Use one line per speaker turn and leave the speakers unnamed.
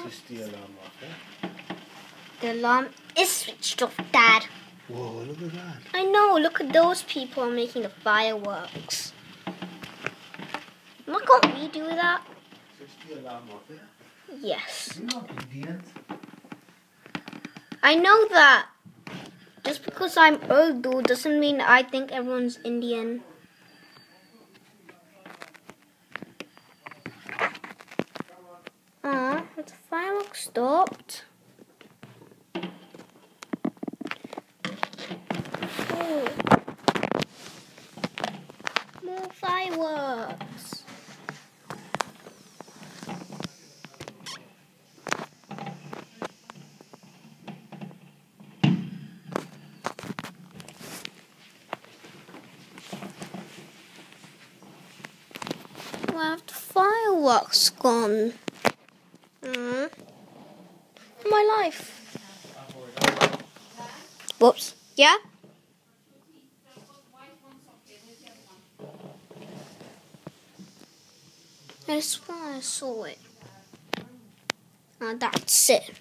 Switch the alarm off, eh?
The alarm is switched off, Dad.
Whoa, look at that.
I know, look at those people making the fireworks. Why can't we do that?
Switch the alarm off, eh?
Yes.
You're not Indians.
I know that. Just because I'm Urdu doesn't mean I think everyone's Indian. The fireworks stopped. Oh. More fireworks. Where have the fireworks gone? My life. Whoops. Yeah? I swear I saw it. That's it.